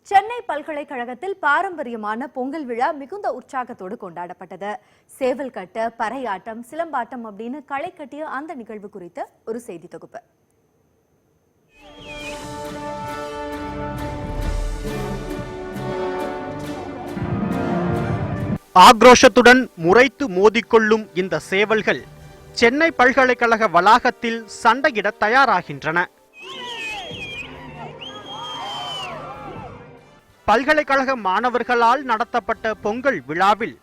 சென்னை பல்கலைக்கழகத்தில் பாரம்பரியமான பொங்கல் விழா மிகுந்த உற்சாகத்தோடு கொண்டாடப்பட்டது. சேவல் கட்டு, பறையாட்டம், சிலம்பாட்டம் அப்படின்னு களை கட்டிய அந்த நிகழ்வு குறித்த ஒரு செய்தி தொகுப்பு. ஆக்ரோஷத்துடன் முறைத்து மோதிக்கொள்ளும் இந்த சேவல்கள் சென்னை பல்கலைக்கழக வளாகத்தில் சண்டையிட தயாராகின்றன. பல்கலைக்கழக மாணவர்களால் நடத்தப்பட்ட பொங்கல் விழாவில்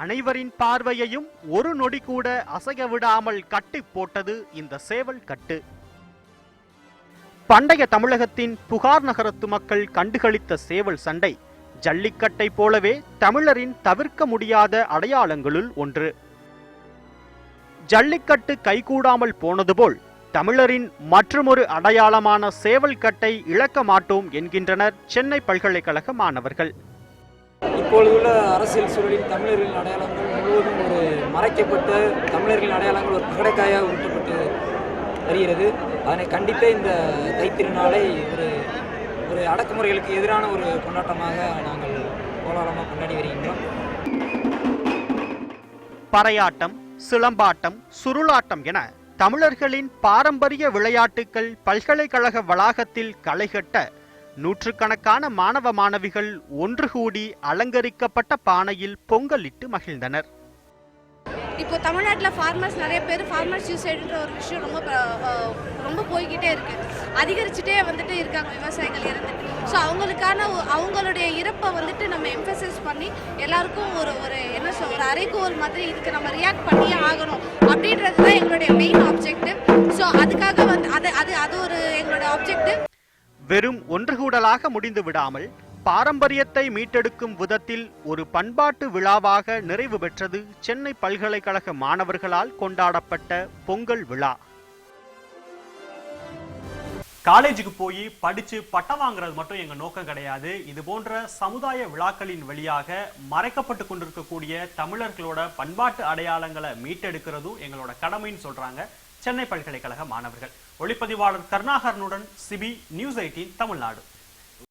அனைவரின் பார்வையையும் ஒரு நொடி கூட அசைய விடாமல் கட்டி போட்டது இந்த சேவல் கட்டு. பண்டைய தமிழகத்தின் புகார் நகரத்து மக்கள் கண்டுகளித்த சேவல் சண்டை ஜல்லிக்கட்டை போலவே தமிழரின் தவிர்க்க முடியாத அடையாளங்களுள் ஒன்று. ஜல்லிக்கட்டு கைகூடாமல் போனது போல் தமிழரின் மற்றுமொரு அடையாளமான சேவல் கட்டை இழக்க மாட்டோம் என்கின்றனர் சென்னை பல்கலைக்கழக மாணவர்கள். இப்பொழுதுள்ள அரசியல் சூழலில் தமிழர்களின் அடையாளங்கள் முழுவதும் ஒரு மறைக்கப்பட்ட தமிழர்களின் அடையாளங்கள் ஒரு பகடைக்காயாக உருட்டப்பட்டு வருகிறது. அதனை கண்டித்த இந்த தைத்திருநாளை ஒரு அடக்குமுறைகளுக்கு எதிரான ஒரு கொண்டாட்டமாக நாங்கள் கோலாகலமாக கொண்டாடி வருகின்றோம். பறையாட்டம், சிலம்பாட்டம், சுருளாட்டம் என தமிழர்களின் பாரம்பரிய விளையாட்டுகள் பல்கலைக்கழக வளாகத்தில் களைகட்ட நூற்றுக்கணக்கான மாணவ மாணவிகள் ஒன்று கூடி அலங்கரிக்கப்பட்ட பானையில் பொங்கலிட்டு மகிழ்ந்தனர். இப்போ தமிழ்நாட்டில் ஃபார்மர்ஸ் நிறைய பேர் ஃபார்மர் சூசைடுன்ற ஒரு விஷயம் ரொம்ப போய்கிட்டே இருக்கு, அதிகரிச்சுட்டே வந்துட்டு இருக்காங்க விவசாயிகள் இறந்துட்டு. ஸோ அவங்களுடைய இறப்பை வந்துட்டு நம்ம எம்பசைஸ் பண்ணி எல்லாருக்கும் ஒரு அறைகூவல் மாதிரி இதுக்கு நம்ம ரியாக்ட் பண்ணியே ஆகணும் அப்படின்றது தான் எங்களுடைய மெயின் ஆப்ஜெக்டிவ். ஸோ அதுக்காக அது ஒரு எங்களுடைய ஆப்ஜெக்டிவ். வெறும் ஒன்று கூடலாக முடிந்து விடாமல் பாரம்பரியத்தை மீட்டெடுக்கும் விதத்தில் ஒரு பண்பாட்டு விழாவாக நிறைவு பெற்றது சென்னை பல்கலைக்கழக மாணவர்களால் கொண்டாடப்பட்ட பொங்கல் விழா. காலேஜுக்கு போய் படிச்சு பட்டம் வாங்குறது மட்டும் எங்க நோக்கம் கிடையாது. இது போன்ற சமுதாய விழாக்களின் வழியாக மறைக்கப்பட்டு கொண்டிருக்கக்கூடிய தமிழர்களோட பண்பாட்டு அடையாளங்களை மீட்டெடுக்கிறதும் எங்களோட கடமைன்னு சொல்றாங்க சென்னை பல்கலைக்கழக மாணவர்கள். ஒளிப்பதிவாளர் கருணாகரனுடன் சிபி, நியூஸ் 18 தமிழ்நாடு.